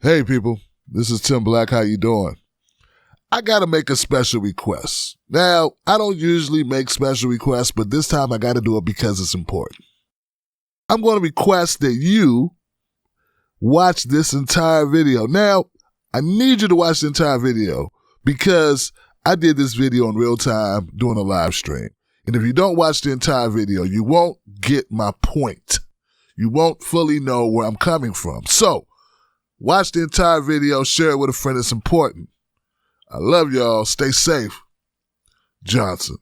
Hey people, this is Tim Black. How you doing? I gotta make a special request. Now, I don't usually make special requests, but this time I gotta do it because it's important. I'm gonna request that you watch this entire video. Now, I need you to watch the entire video because I did this video in real time doing a live stream. And if you don't watch the entire video, you won't get my point. You won't fully know where I'm coming from. So, watch the entire video, share it with a friend. It's important. I love y'all. Stay safe. Johnson.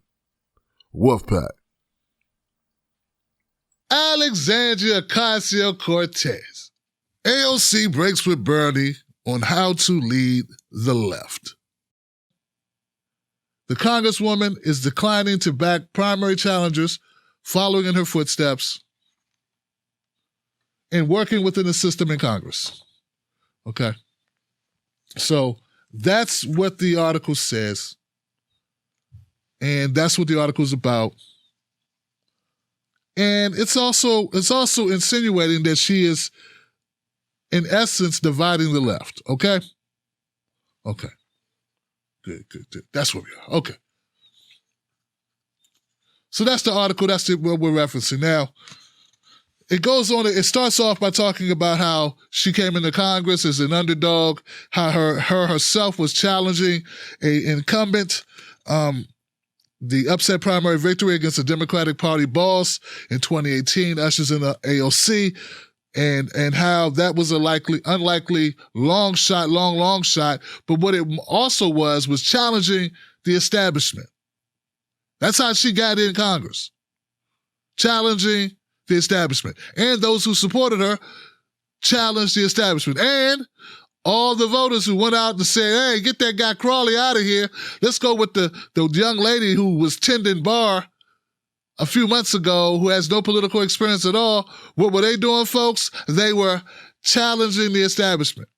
Wolfpack. Alexandria Ocasio-Cortez. AOC breaks with Bernie on how to lead the left. The Congresswoman is declining to back primary challengers, following in her footsteps, and working within the system in Congress. Okay. So that's what the article says. And that's what the article is about. And it's also insinuating that she is, in essence, dividing the left. Okay? Okay. Good. That's where we are. Okay. So that's the article. That's what we're referencing. Now, it goes on, it starts off by talking about how she came into Congress as an underdog, how her herself was challenging an incumbent, the upset primary victory against the Democratic Party boss in 2018, ushers in the AOC, and how that was a unlikely long shot, but what it also was challenging the establishment. That's how she got in Congress. Challenging the establishment. And those who supported her challenged the establishment. And all the voters who went out and said, hey, get that guy Crawley out of here. Let's go with the young lady who was tending bar a few months ago who has no political experience at all. What were they doing, folks? They were challenging the establishment.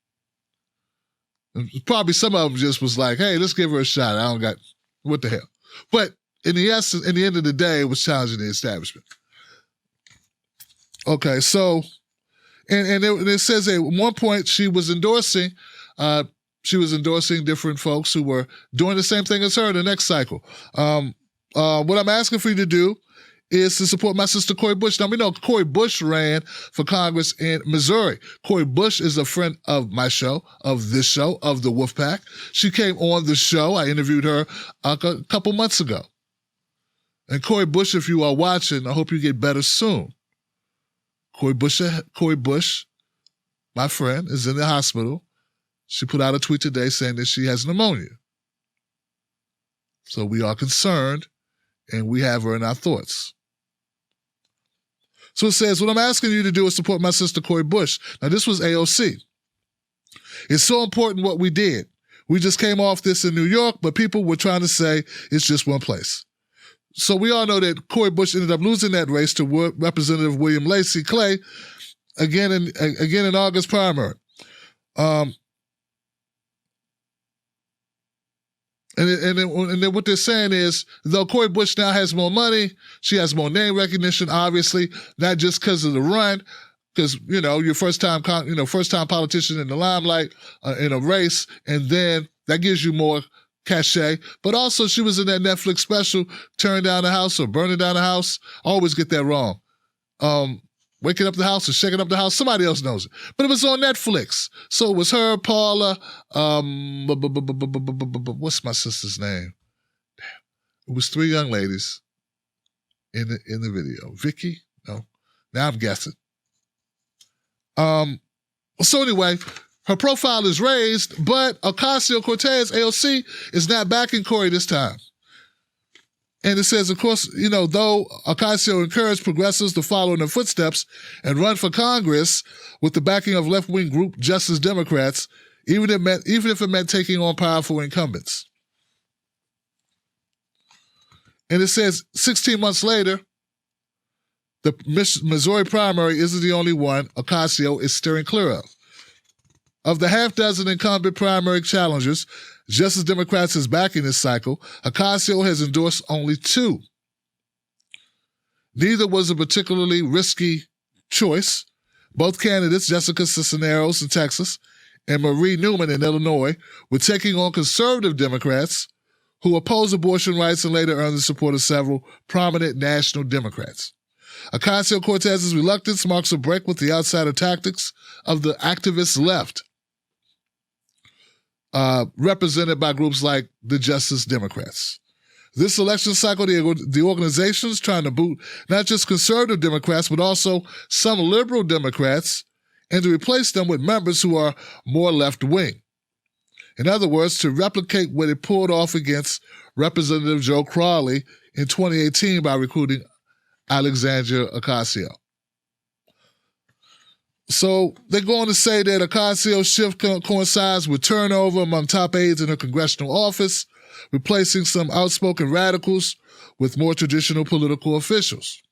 And probably some of them just was like, hey, let's give her a shot. I don't got, what the hell? But in the end of the day, it was challenging the establishment. Okay, so, and it says at one point she was endorsing different folks who were doing the same thing as her in the next cycle. What I'm asking for you to do is to support my sister Cori Bush. Now, we know Cori Bush ran for Congress in Missouri. Cori Bush is a friend of my show, of this show, of the Wolfpack. She came on the show. I interviewed her a couple months ago. And Cori Bush, if you are watching, I hope you get better soon. Cori Bush, my friend, is in the hospital. She put out a tweet today saying that she has pneumonia. So we are concerned, and we have her in our thoughts. So it says, what I'm asking you to do is support my sister Cori Bush. Now, this was AOC. It's so important what we did. We just came off this in New York, but people were trying to say it's just one place. So we all know that Cori Bush ended up losing that race to Representative William Lacey Clay again in August primary. And then what they're saying is, though Cori Bush now has more money, she has more name recognition, obviously, not just because of the run, because, you know, you're first-time politician in the limelight in a race, and then that gives you more cachet, but also she was in that Netflix special, Tearing Down the House or Burning Down the House. I always get that wrong. Waking Up the House or Shaking Up the House, somebody else knows it. But it was on Netflix. So it was her, Paula, what's my sister's name? Damn. It was three young ladies in the video. Vicky? No. Now I'm guessing. So anyway, her profile is raised, but Ocasio-Cortez, AOC, is not backing Cori this time. And it says, of course, you know, though Ocasio encouraged progressives to follow in her footsteps and run for Congress with the backing of left-wing group Justice Democrats, even if it meant taking on powerful incumbents. And it says 16 months later, the Missouri primary isn't the only one Ocasio is steering clear of. Of the half-dozen incumbent primary challengers, Justice Democrats is backing this cycle, Ocasio has endorsed only two. Neither was a particularly risky choice. Both candidates, Jessica Cisneros in Texas and Marie Newman in Illinois were taking on conservative Democrats who opposed abortion rights and later earned the support of several prominent national Democrats. Ocasio-Cortez's reluctance marks a break with the outsider tactics of the activist left, represented by groups like the Justice Democrats. This election cycle, the organization's trying to boot not just conservative Democrats, but also some liberal Democrats, and to replace them with members who are more left-wing. In other words, to replicate what it pulled off against Representative Joe Crowley in 2018 by recruiting Alexandria Ocasio. So they go on to say that Ocasio's shift coincides with turnover among top aides in her congressional office, replacing some outspoken radicals with more traditional political officials.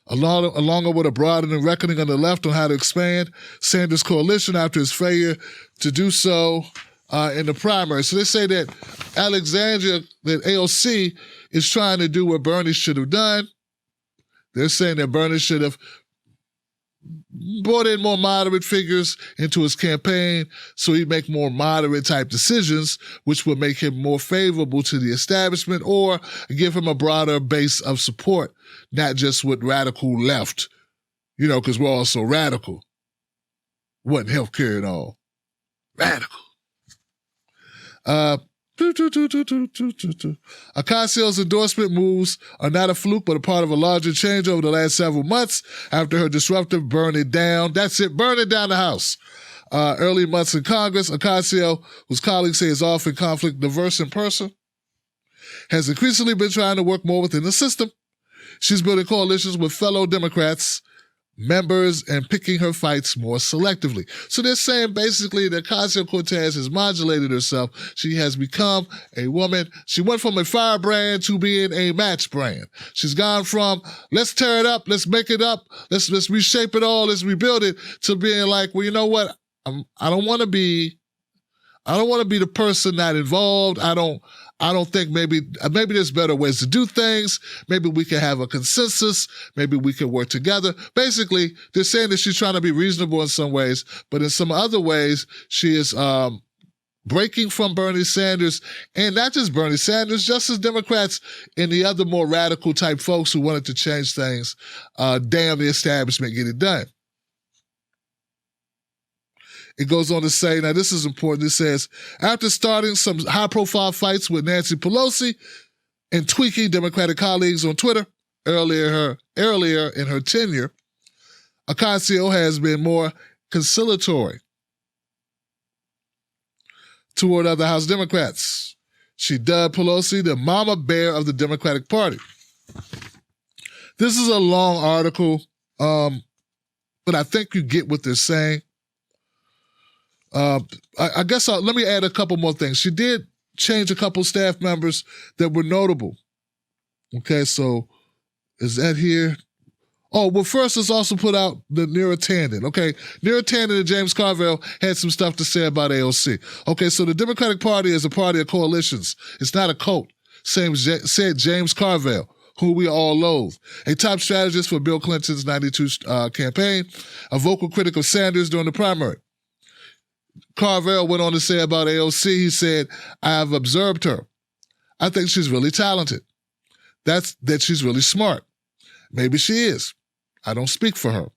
Along with a broadening reckoning on the left on how to expand Sanders' coalition after his failure to do so in the primary. So they say that Alexandria, that AOC, is trying to do what Bernie should have done. They're saying that Bernie should have brought in more moderate figures into his campaign so he'd make more moderate type decisions, which would make him more favorable to the establishment or give him a broader base of support, not just with radical left, because we're all so radical. Wasn't healthcare at all. Radical. Ocasio's endorsement moves are not a fluke, but a part of a larger change over the last several months after her disruptive burn it down. That's it, burn it down the House. Early months in Congress, Ocasio, whose colleagues say is often conflict diverse in person, has increasingly been trying to work more within the system. She's building coalitions with fellow Democrats, members, and picking her fights more selectively. So they're saying basically that Ocasio-Cortez has modulated herself. She has become a woman. She went from a firebrand to being a match brand. She's gone from let's tear it up, let's make it up, let's reshape it all, let's rebuild it, to being like, well, you know what? I don't want to be the person not involved. I don't think maybe there's better ways to do things. Maybe we can have a consensus. Maybe we can work together. Basically, they're saying that she's trying to be reasonable in some ways, but in some other ways, she is breaking from Bernie Sanders, and not just Bernie Sanders, just as Democrats and the other more radical type folks who wanted to change things, damn the establishment, get it done. It goes on to say, now this is important, it says, after starting some high-profile fights with Nancy Pelosi and tweaking Democratic colleagues on Twitter earlier in her tenure, Ocasio has been more conciliatory toward other House Democrats. She dubbed Pelosi the mama bear of the Democratic Party. This is a long article, but I think you get what they're saying. I guess let me add a couple more things. She did change a couple staff members that were notable. Okay, so is that here? Oh, well, first let's also put out the Neera Tanden. Okay, Neera Tanden and James Carville had some stuff to say about AOC. Okay, so the Democratic Party is a party of coalitions. It's not a cult, said James Carville, who we all loathe. A top strategist for Bill Clinton's 92 campaign, a vocal critic of Sanders during the primary. Carville went on to say about AOC, he said, I have observed her. I think she's really talented. That she's really smart. Maybe she is. I don't speak for her.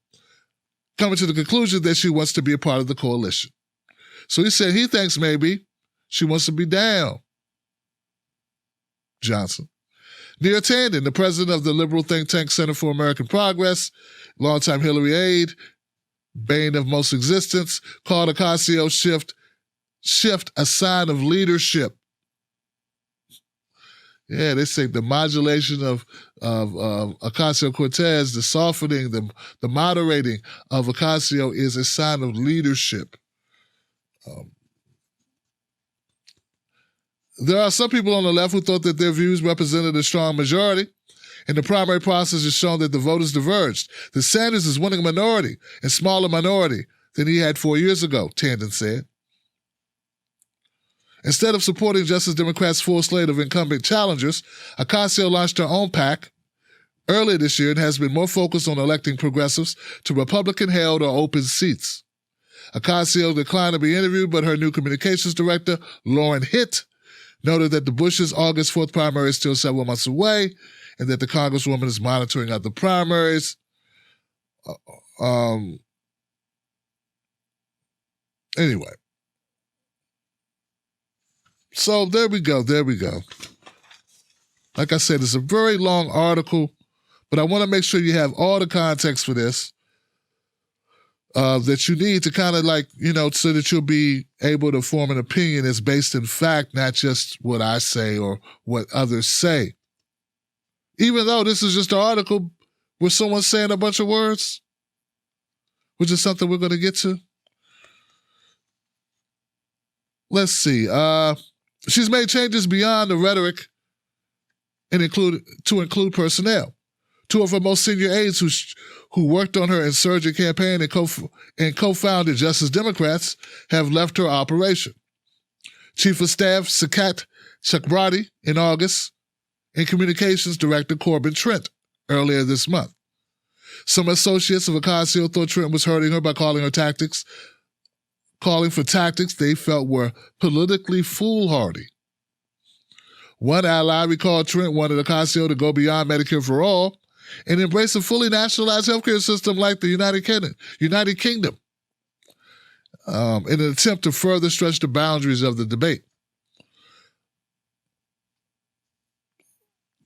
Coming to the conclusion that she wants to be a part of the coalition. So he said he thinks maybe she wants to be down Johnson. Neera Tanden, the president of the liberal think tank Center for American Progress, longtime Hillary aide, bane of most existence, called Ocasio's shift a sign of leadership. Yeah, they say the modulation of Ocasio-Cortez, the softening, the moderating of Ocasio is a sign of leadership. There are some people on the left who thought that their views represented a strong majority. And the primary process has shown that the voters diverged. That Sanders is winning a minority, a smaller minority than he had 4 years ago, Tanden said. Instead of supporting Justice Democrats' full slate of incumbent challengers, Ocasio launched her own PAC earlier this year and has been more focused on electing progressives to Republican-held or open seats. Ocasio declined to be interviewed, but her new communications director, Lauren Hitt, noted that the Bush's August 4th primary is still several months away and that the Congresswoman is monitoring other primaries. Anyway. So there we go. Like I said, it's a very long article, but I want to make sure you have all the context for this that you need to kind of so that you'll be able to form an opinion that's based in fact, not just what I say or what others say. Even though this is just an article where someone's saying a bunch of words, which is something we're going to get to. Let's see. She's made changes beyond the rhetoric and to include personnel. Two of her most senior aides who worked on her insurgent campaign and co-founded Justice Democrats have left her operation. Chief of Staff Sakat Chakrabarti in August and Communications Director Corbin Trent earlier this month. Some associates of Ocasio thought Trent was hurting her by calling for tactics they felt were politically foolhardy. One ally recalled Trent wanted Ocasio to go beyond Medicare for All and embrace a fully nationalized healthcare system like the United Kingdom, in an attempt to further stretch the boundaries of the debate.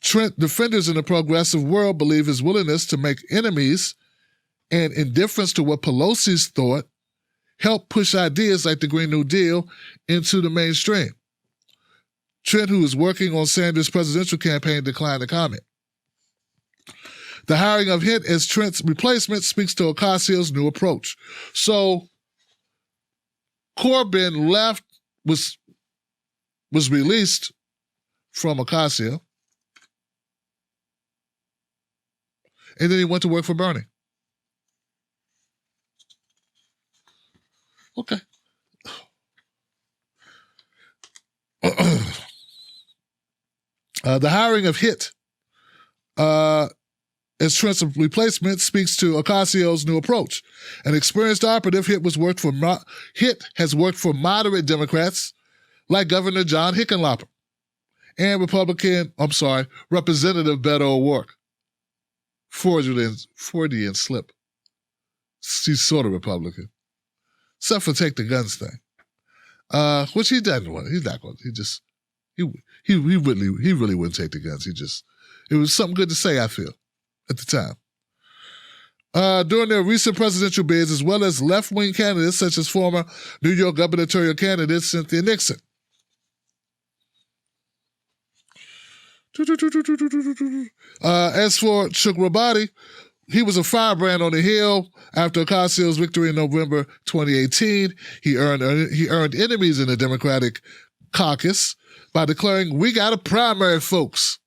Trent defenders in the progressive world believe his willingness to make enemies and indifference to what Pelosi's thought helped push ideas like the Green New Deal into the mainstream. Trent, who is working on Sanders' presidential campaign, declined to comment. The hiring of Hitt as Trent's replacement speaks to Ocasio's new approach. So Corbin was released from Ocasio, and then he went to work for Bernie. Okay. The hiring of Hitt as Trent's replacement speaks to Ocasio's new approach. An experienced operative, Hitt has worked for moderate Democrats like Governor John Hickenlooper and Representative Beto O'Rourke. Freudian slip. She's sort of Republican. Except for take the guns thing. Which he doesn't want. He's not going to. He really wouldn't take the guns. It was something good to say, I feel, at the time. During their recent presidential bids, as well as left-wing candidates such as former New York gubernatorial candidate Cynthia Nixon. As for Chakrabarti, he was a firebrand on the Hill after Ocasio's victory in November 2018. He earned enemies in the Democratic caucus by declaring, "We got a primary, folks."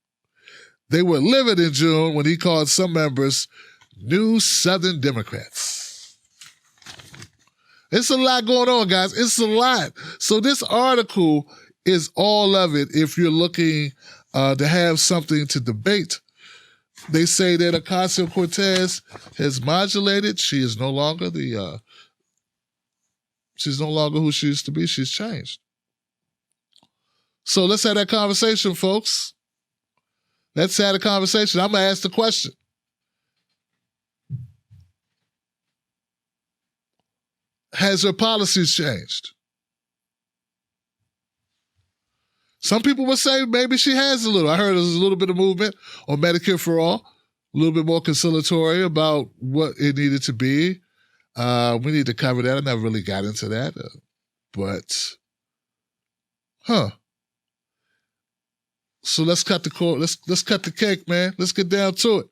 They were livid in June when he called some members New Southern Democrats. It's a lot going on, guys. It's a lot. So this article is all of it if you're looking to have something to debate. They say that Ocasio-Cortez has modulated. She is no longer she's no longer who she used to be. She's changed. So let's have that conversation, folks. Let's have a conversation. I'm going to ask the question. Has her policies changed? Some people would say maybe she has a little. I heard there's a little bit of movement on Medicare for All, a little bit more conciliatory about what it needed to be. We need to cover that. I never really got into that. So let's cut the cord. Let's cut the cake, man. Let's get down to it.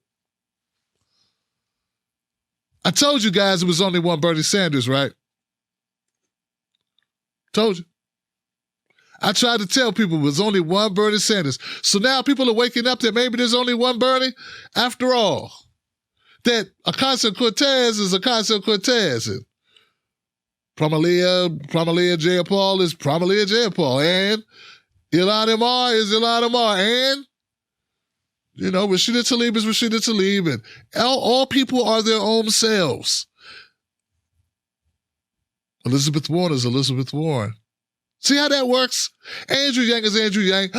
I told you guys it was only one Bernie Sanders, right? Told you. I tried to tell people it was only one Bernie Sanders. So now people are waking up that maybe there's only one Bernie. After all, that Ocasio-Cortez is Ocasio-Cortez. And Pramalia Jayapal is Pramalia Jayapal. And Ilhan Omar is Ilhan Omar. And, Rashida Tlaib is Rashida Tlaib. And all people are their own selves. Elizabeth Warren is Elizabeth Warren. See how that works? Andrew Yang is Andrew Yang.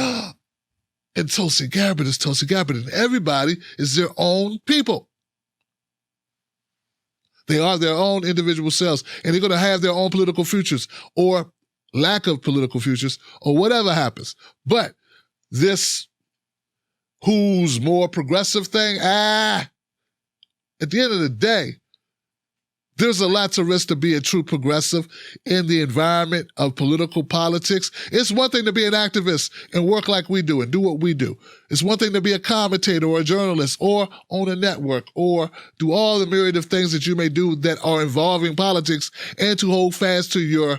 And Tulsi Gabbard is Tulsi Gabbard. And everybody is their own people. They are their own individual selves. And they're going to have their own political futures or lack of political futures or whatever happens. But this who's more progressive thing, at the end of the day, there's a lot to risk to be a true progressive in the environment of political politics. It's one thing to be an activist and work like we do and do what we do. It's one thing to be a commentator or a journalist or own a network or do all the myriad of things that you may do that are involving politics and to hold fast to your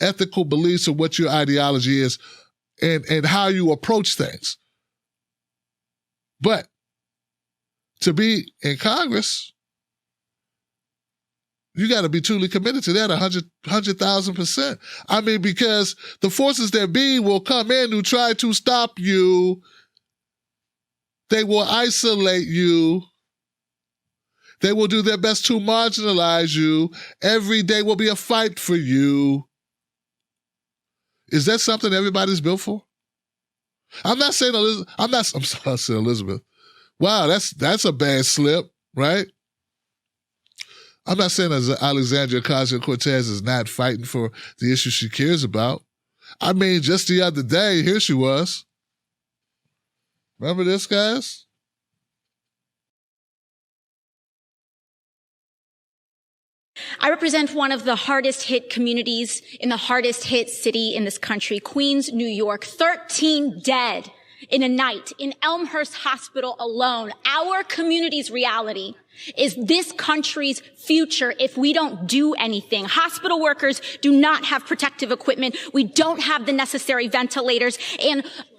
ethical beliefs or what your ideology is and how you approach things. But to be in Congress, you got to be truly committed to that 100,000%. I mean, because the forces that be will come in who try to stop you. They will isolate you. They will do their best to marginalize you. Every day will be a fight for you. Is that something everybody's built for? I'm not saying Elizabeth. I'm sorry, I said Elizabeth. Wow, that's a bad slip, right? I'm not saying that Alexandria Ocasio-Cortez is not fighting for the issue she cares about. I mean, just the other day, here she was. Remember this, guys? I represent one of the hardest hit communities in the hardest hit city in this country, Queens, New York. 13 dead in a night in Elmhurst Hospital alone. Our community's reality is this country's future if we don't do anything. Hospital workers do not have protective equipment. We don't have the necessary ventilators.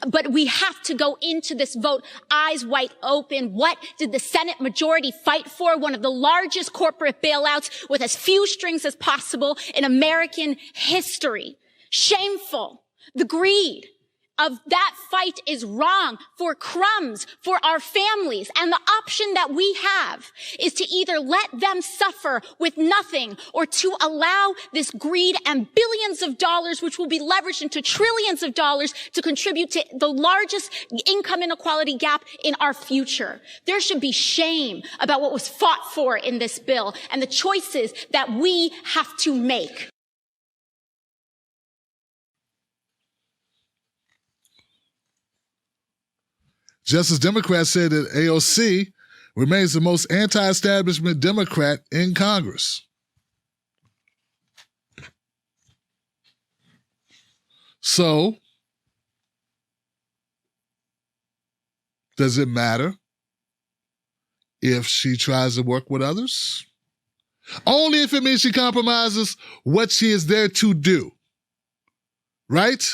But we have to go into this vote eyes wide open. What did the Senate majority fight for? One of the largest corporate bailouts with as few strings as possible in American history. Shameful. The greed of that fight is wrong for crumbs for our families. And the option that we have is to either let them suffer with nothing or to allow this greed and billions of dollars, which will be leveraged into trillions of dollars to contribute to the largest income inequality gap in our future. There should be shame about what was fought for in this bill and the choices that we have to make. Just as Democrats said that AOC remains the most anti-establishment Democrat in Congress. So, does it matter if she tries to work with others? Only if it means she compromises what she is there to do. Right?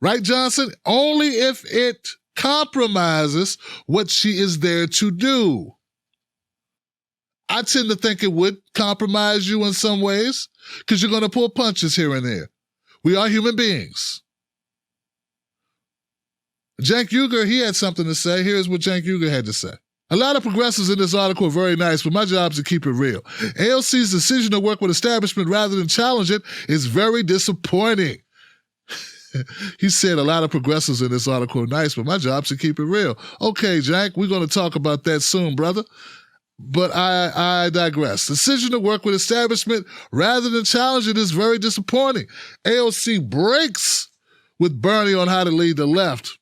Right, Johnson? Only if it compromises what she is there to do. I tend to think it would compromise you in some ways because you're going to pull punches here and there. We are human beings. Cenk Uygur, he had something to say. Here's what Cenk Uygur had to say. A lot of progressives in this article are very nice, but my job is to keep it real. AOC's decision to work with establishment rather than challenge it is very disappointing. He said a lot of progressives in this article are nice, but my job's to keep it real. Okay, Cenk, we're going to talk about that soon, brother. But I digress. Decision to work with establishment rather than challenge it is very disappointing. AOC breaks with Bernie on how to lead the left.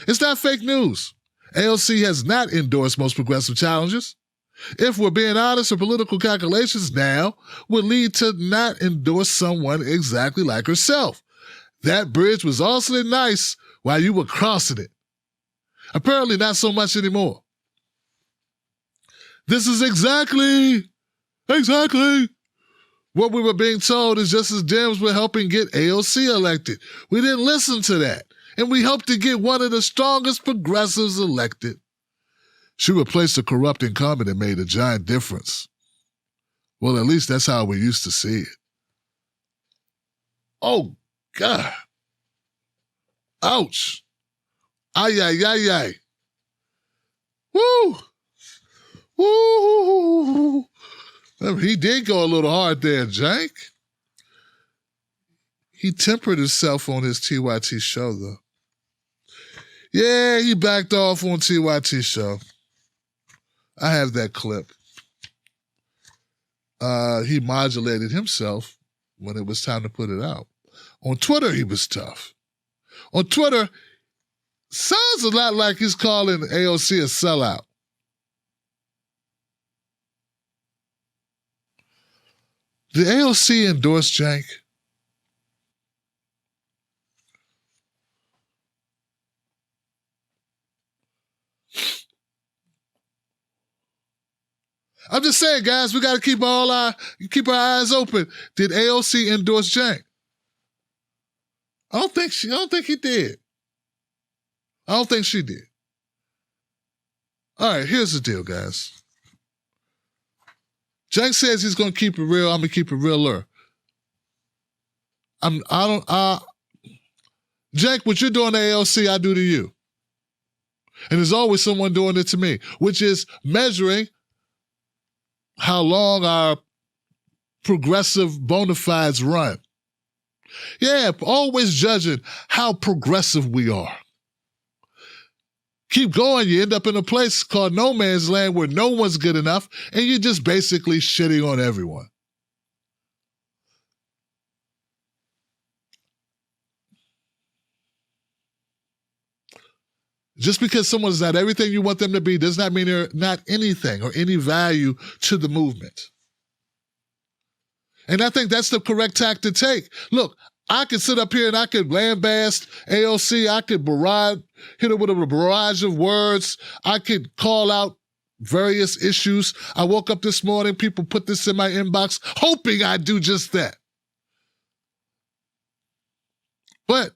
It's not fake news. AOC has not endorsed most progressive challenges. If we're being honest, her political calculations now would lead to not endorse someone exactly like herself. That bridge was awfully nice while you were crossing it. Apparently not so much anymore. This is exactly what we were being told is just as Dems were helping get AOC elected. We didn't listen to that. And we helped to get one of the strongest progressives elected. She replaced a corrupt incumbent and made a giant difference. Well, at least that's how we used to see it. Oh, God. Ouch. Ay, ay, ay, ay. Woo. Woo. He did go a little hard there, Jank. He tempered himself on his TYT show, though. Yeah, he backed off on TYT show. I have that clip. He modulated himself when it was time to put it out. On Twitter, he was tough. On Twitter, sounds a lot like he's calling AOC a sellout. Did AOC endorse Jank? I'm just saying, guys, we got to keep our eyes open. Did AOC endorse Jank? I don't think he did. I don't think she did. All right, here's the deal, guys. Jank says he's going to keep it real. I'm going to keep it realer. Jank, what you're doing to AOC, I do to you. And there's always someone doing it to me, which is measuring how long our progressive bona fides run. Yeah, always judging how progressive we are. Keep going, you end up in a place called no man's land where no one's good enough, and you're just basically shitting on everyone. Just because someone's not everything you want them to be does not mean they're not anything or any value to the movement. And I think that's the correct tack to take. Look, I could sit up here and I could lambast AOC. I could hit her with a barrage of words. I could call out various issues. I woke up this morning, people put this in my inbox, hoping I'd do just that. But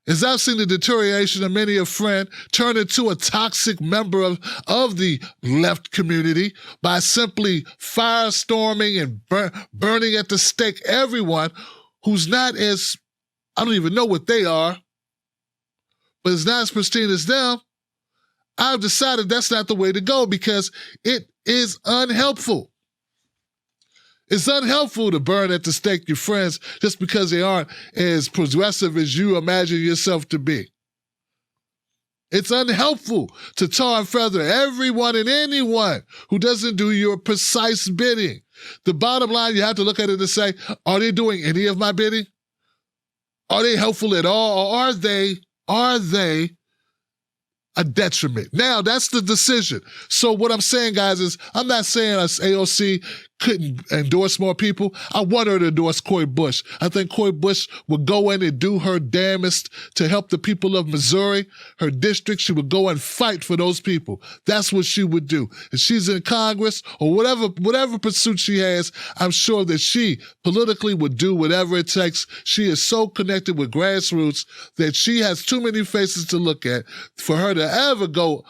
as I've seen the deterioration of many a friend turn into a toxic member of the left community by simply firestorming and burning at the stake everyone who's not as, I don't even know what they are, but is not as pristine as them, I've decided that's not the way to go because it is unhelpful. It's unhelpful to burn at the stake your friends just because they aren't as progressive as you imagine yourself to be. It's unhelpful to tar and feather everyone and anyone who doesn't do your precise bidding. The bottom line, you have to look at it and say, are they doing any of my bidding? Are they helpful at all? Or are they a detriment? Now, that's the decision. So what I'm saying, guys, is I'm not saying us AOC couldn't endorse more people. I want her to endorse Cori Bush. I think Cori Bush would go in and do her damnest to help the people of Missouri, her district. She would go and fight for those people. That's what she would do. If she's in Congress or whatever pursuit she has, I'm sure that she politically would do whatever it takes. She is so connected with grassroots that she has too many faces to look at for her to ever go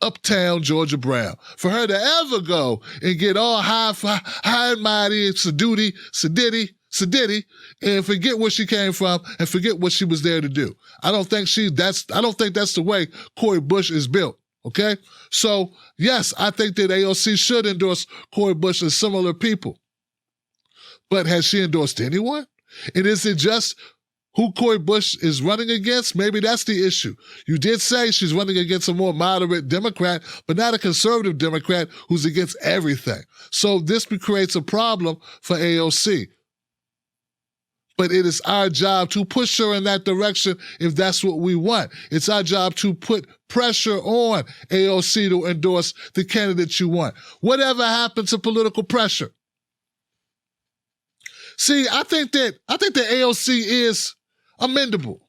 uptown Georgia Brown, for her to ever go and get all high and mighty and sedity, and forget where she came from and forget what she was there to do. I don't think that's the way Cori Bush is built. Okay? So yes, I think that AOC should endorse Cori Bush and similar people. But has she endorsed anyone? And is it just who Cori Bush is running against? Maybe that's the issue. You did say she's running against a more moderate Democrat, but not a conservative Democrat who's against everything. So this creates a problem for AOC. But it is our job to push her in that direction if that's what we want. It's our job to put pressure on AOC to endorse the candidate you want. Whatever happens to political pressure? See, I think that AOC is amenable.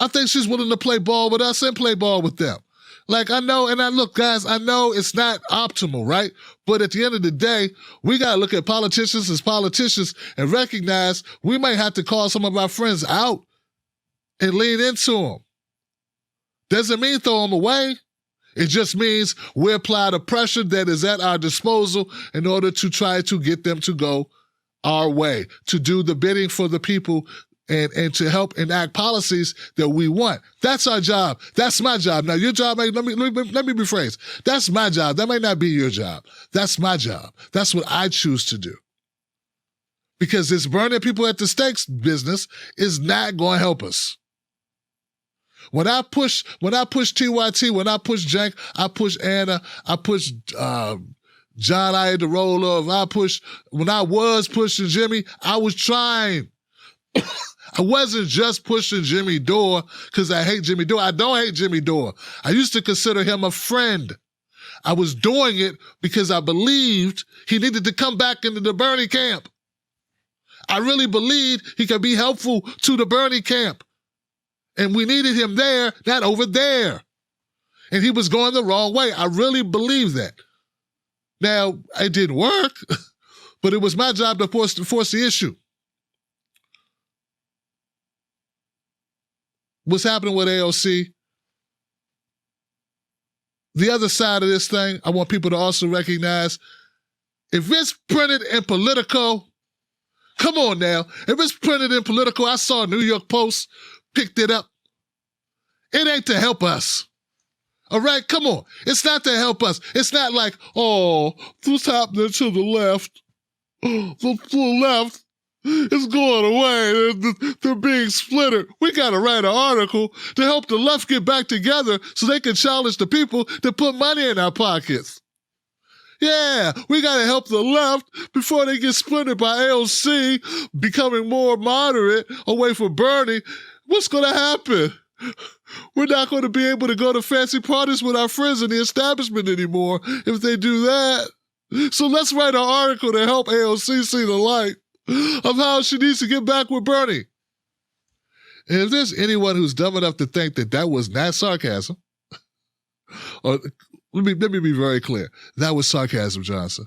I think she's willing to play ball with us and play ball with them. Like, I know, and look, guys, I know it's not optimal, right? But at the end of the day, we got to look at politicians as politicians and recognize we might have to call some of our friends out and lean into them. Doesn't mean throw them away. It just means we apply the pressure that is at our disposal in order to try to get them to go our way, to do the bidding for the people and to help enact policies that we want. That's our job. That's my job. Now, your job, let me rephrase. That's my job. That may not be your job. That's my job. That's what I choose to do. Because this burning people at the stakes business is not going to help us. When I push TYT, when I push Jank, I push Anna, I push John I had the role of, when I was pushing Jimmy, I was trying. I wasn't just pushing Jimmy Dore because I hate Jimmy Dore. I don't hate Jimmy Dore. I used to consider him a friend. I was doing it because I believed he needed to come back into the Bernie camp. I really believed he could be helpful to the Bernie camp. And we needed him there, not over there. And he was going the wrong way. I really believe that. Now, it didn't work, but it was my job to force the issue. What's happening with AOC? The other side of this thing, I want people to also recognize, if it's printed in Politico, come on now. If it's printed in Politico, I saw New York Post picked it up. It ain't to help us. All right, come on. It's not to help us. It's not like, oh, what's happening to the left? The left is going away. They're being splintered. We got to write an article to help the left get back together so they can challenge the people to put money in our pockets. Yeah, we got to help the left before they get splintered by AOC becoming more moderate away from Bernie. What's going to happen? We're not going to be able to go to fancy parties with our friends in the establishment anymore if they do that. So let's write an article to help AOC see the light of how she needs to get back with Bernie. And if there's anyone who's dumb enough to think that that was not sarcasm, or let me be very clear, that was sarcasm, Johnson.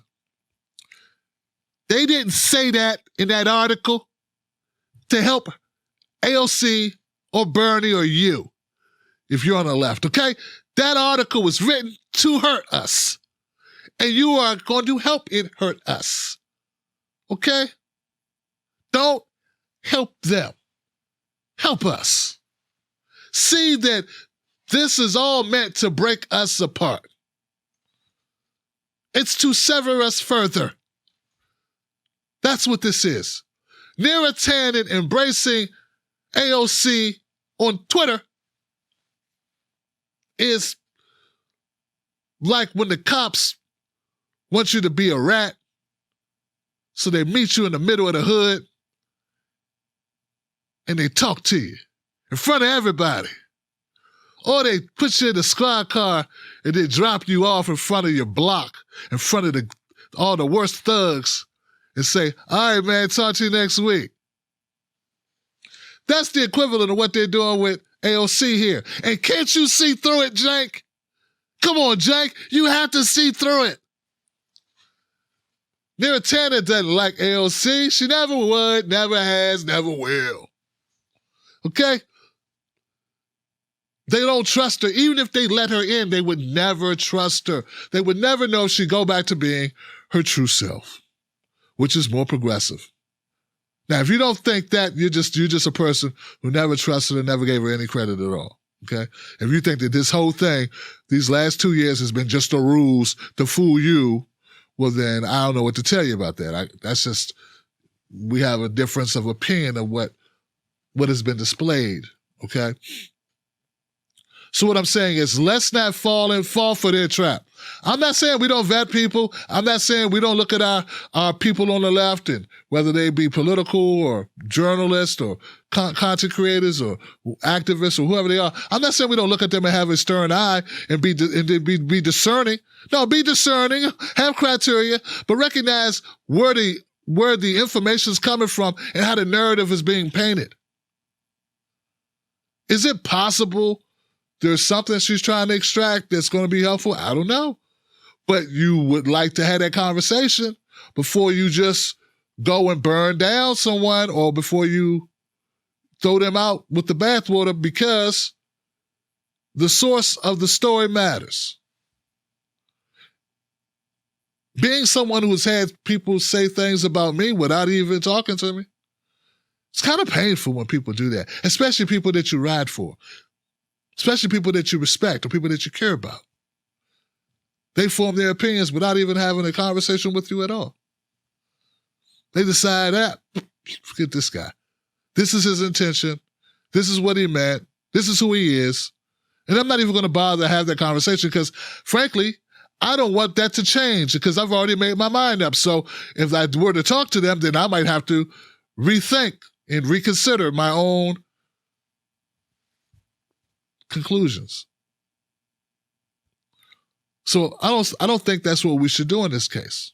They didn't say that in that article to help AOC or Bernie or you, if you're on the left, okay? That article was written to hurt us. And you are going to help it hurt us. Okay? Don't help them. Help us. See that this is all meant to break us apart. It's to sever us further. That's what this is. Neera Tanden embracing AOC on Twitter is like when the cops want you to be a rat, so they meet you in the middle of the hood and they talk to you in front of everybody. Or they put you in the squad car and they drop you off in front of your block, in front of all the worst thugs, and say, all right, man, talk to you next week. That's the equivalent of what they're doing with AOC here. And can't you see through it, Jank? Come on, Jank. You have to see through it. Neera Tanden doesn't like AOC. She never would, never has, never will. Okay? They don't trust her. Even if they let her in, they would never trust her. They would never know if she'd go back to being her true self, which is more progressive. Now, if you don't think that, you're just a person who never trusted her and never gave her any credit at all, okay? If you think that this whole thing, these last 2 years has been just a ruse to fool you, well then, I don't know what to tell you about that. That's just, we have a difference of opinion of what has been displayed, okay? So what I'm saying is, let's not fall for their trap. I'm not saying we don't vet people. I'm not saying we don't look at our people on the left, and whether they be political or journalists or content creators or activists or whoever they are. I'm not saying we don't look at them and have a stern eye and be discerning. No, be discerning, have criteria, but recognize where the information is coming from and how the narrative is being painted. Is it possible there's something she's trying to extract that's going to be helpful? I don't know. But you would like to have that conversation before you just go and burn down someone, or before you throw them out with the bathwater, because the source of the story matters. Being someone who has had people say things about me without even talking to me, It's kind of painful when people do that, especially people that you ride for, especially people that you respect or people that you care about. They form their opinions without even having a conversation with you at all. They decide that, forget this guy. This is his intention. This is what he meant. This is who he is. And I'm not even going to bother to have that conversation because, frankly, I don't want that to change because I've already made my mind up. So if I were to talk to them, then I might have to rethink and reconsider my own conclusions. So I don't think that's what we should do in this case.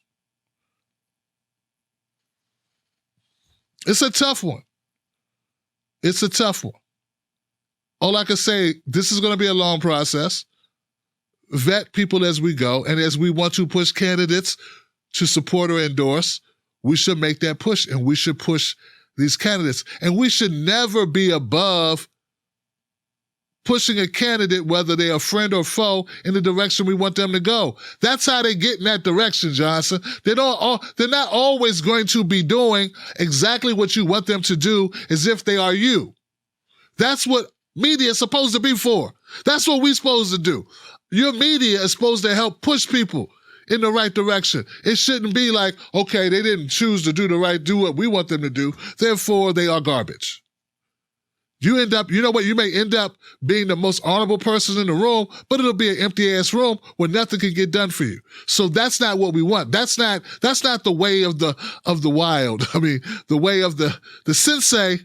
It's a tough one. It's a tough one. All I can say, this is going to be a long process. Vet people as we go, and as we want to push candidates to support or endorse, we should make that push, and we should push these candidates. And we should never be above pushing a candidate, whether they're a friend or foe, in the direction we want them to go. That's how they get in that direction, Johnson. They're not always going to be doing exactly what you want them to do as if they are you. That's what media is supposed to be for. That's what we're supposed to do. Your media is supposed to help push people in the right direction. It shouldn't be like, okay, they didn't choose to do what we want them to do, therefore they are garbage. You may end up being the most honorable person in the room, but it'll be an empty-ass room where nothing can get done for you. So that's not what we want. That's not the way of the wild. I mean, the way of the sensei.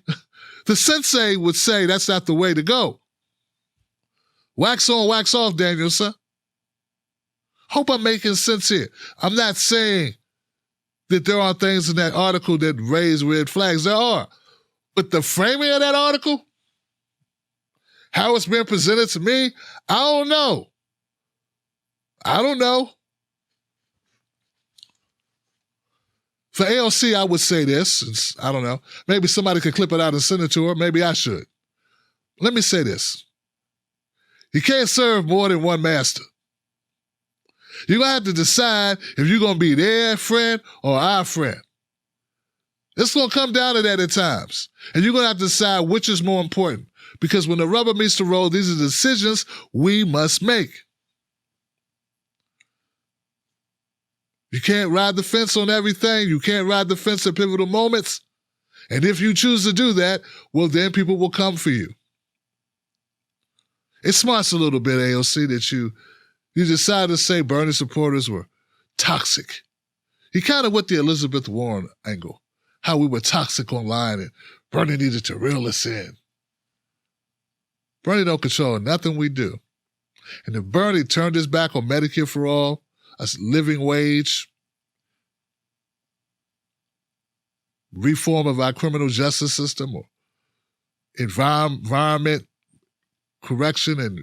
The sensei would say that's not the way to go. Wax on, wax off, Danielson. Hope I'm making sense here. I'm not saying that there are things in that article that raise red flags. There are. But the framing of that article, how it's been presented to me, I don't know. For AOC, I would say this. I don't know. Maybe somebody could clip it out and send it to her. Maybe I should. Let me say this. You can't serve more than one master. You're going to have to decide if you're going to be their friend or our friend. It's going to come down to that at times. And you're going to have to decide which is more important. Because when the rubber meets the road, these are decisions we must make. You can't ride the fence on everything. You can't ride the fence at pivotal moments. And if you choose to do that, well, then people will come for you. It smarts a little bit, AOC, that you decided to say Bernie supporters were toxic. He kind of went the Elizabeth Warren angle, how we were toxic online and Bernie needed to reel us in. Bernie don't control nothing we do. And if Bernie turned his back on Medicare for all, a living wage, reform of our criminal justice system, or environment correction and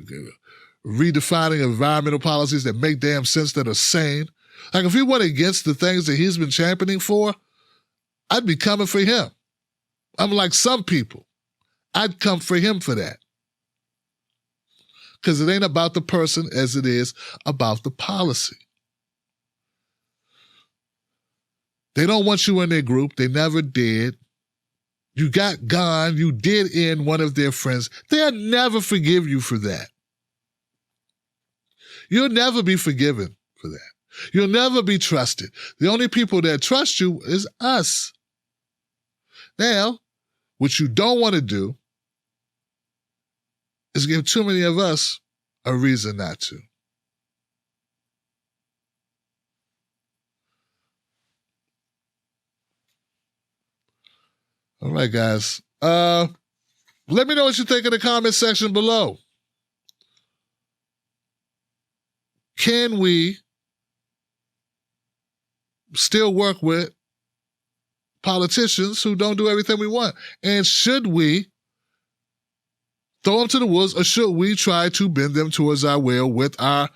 redefining environmental policies that make damn sense, that are sane. Like if he went against the things that he's been championing for, I'd be coming for him. I'm like some people. I'd come for him for that. Because it ain't about the person as it is about the policy. They don't want you in their group. They never did. You got gone. You did end one of their friends. They'll never forgive you for that. You'll never be forgiven for that. You'll never be trusted. The only people that trust you is us. Now, what you don't want to do is give too many of us a reason not to. All right, guys. Let me know what you think in the comment section below. Can we still work with politicians who don't do everything we want? And should we throw them to the wolves, or should we try to bend them towards our will with our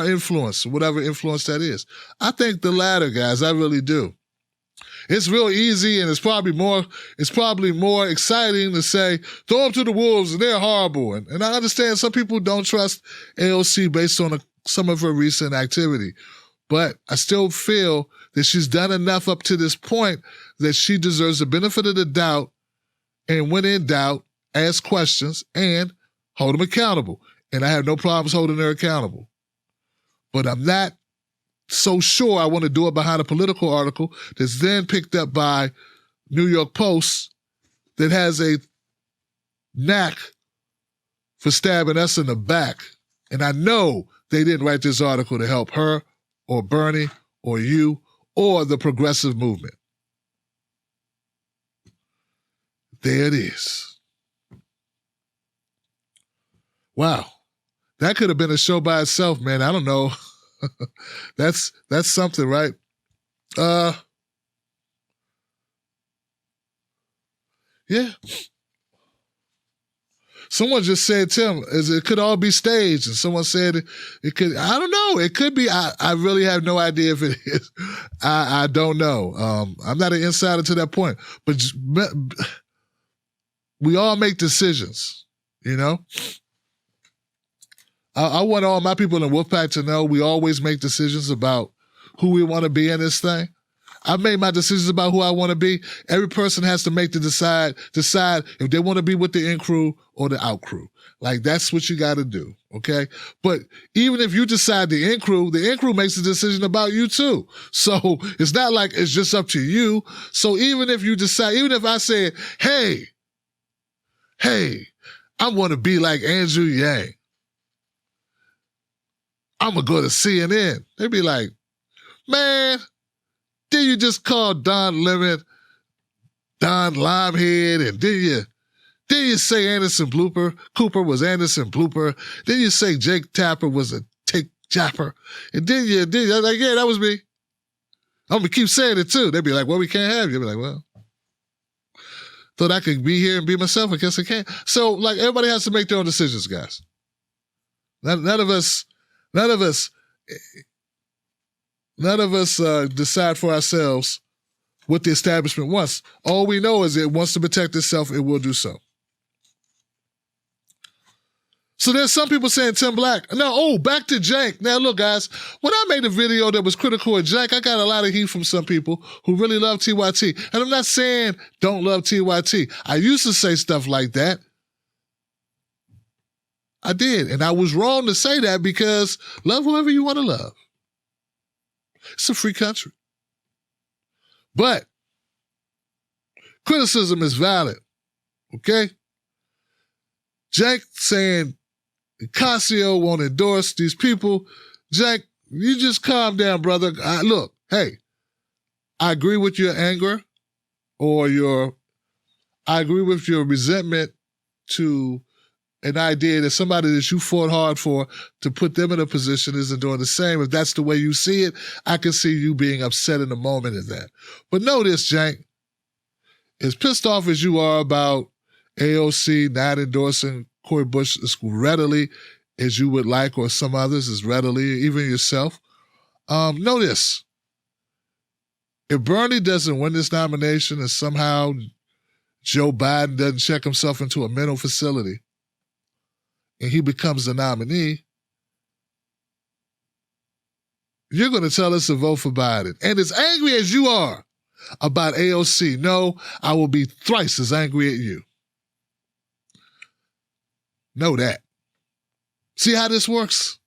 influence, whatever influence that is? I think the latter, guys. I really do. It's real easy, and it's probably more exciting to say, throw them to the wolves and they're horrible. And I understand some people don't trust AOC based on some of her recent activity. But I still feel that she's done enough up to this point that she deserves the benefit of the doubt, and when in doubt, ask questions and hold them accountable. And I have no problems holding her accountable. But I'm not so sure I want to do it behind a Politico article that's then picked up by New York Post that has a knack for stabbing us in the back. And I know they didn't write this article to help her or Bernie or you or the progressive movement. There it is. Wow. That could have been a show by itself, man. I don't know. That's something, right? Yeah. Someone just said, Tim, it could all be staged. And someone said it could, I don't know. It could be. I really have no idea if it is. I don't know. I'm not an insider to that point. But we all make decisions, you know? I want all my people in the Wolfpack to know we always make decisions about who we want to be in this thing. I've made my decisions about who I want to be. Every person has to make the decide if they want to be with the in crew or the out crew. Like, that's what you got to do, okay? But even if you decide the in crew makes a decision about you too. So it's not like it's just up to you. So even if you decide, even if I said, hey, I want to be like Andrew Yang, I'm going to go to CNN. They'd be like, man, did you just call Don Lemon Don Limehead? And did you say Anderson Cooper was Anderson Blooper? Did you say Jake Tapper was a Tick Japper? And did you? I was like, yeah, that was me. I'm going to keep saying it too. They'd be like, well, we can't have you. I'd be like, well, thought I could be here and be myself. I guess I can't. So, like, everybody has to make their own decisions, guys. None of us decide for ourselves what the establishment wants. All we know is it wants to protect itself, it will do so. So there's some people saying Tim Black. No, back to Jank. Now look, guys, when I made a video that was critical of Jank, I got a lot of heat from some people who really love TYT. And I'm not saying don't love TYT. I used to say stuff like that. I did. And I was wrong to say that because love whoever you want to love. It's a free country. But criticism is valid, okay? Jank saying Ocasio won't endorse these people. Jank, you just calm down, brother. Look, hey, I agree with your anger I agree with your resentment to an idea that somebody that you fought hard for to put them in a position isn't doing the same. If that's the way you see it, I can see you being upset in the moment of that. But know this, Jank, as pissed off as you are about AOC not endorsing Cori Bush as readily as you would like, or some others as readily, even yourself, know this. If Bernie doesn't win this nomination and somehow Joe Biden doesn't check himself into a mental facility, and he becomes the nominee, you're going to tell us to vote for Biden. And as angry as you are about AOC, no, I will be thrice as angry at you. Know that. See how this works?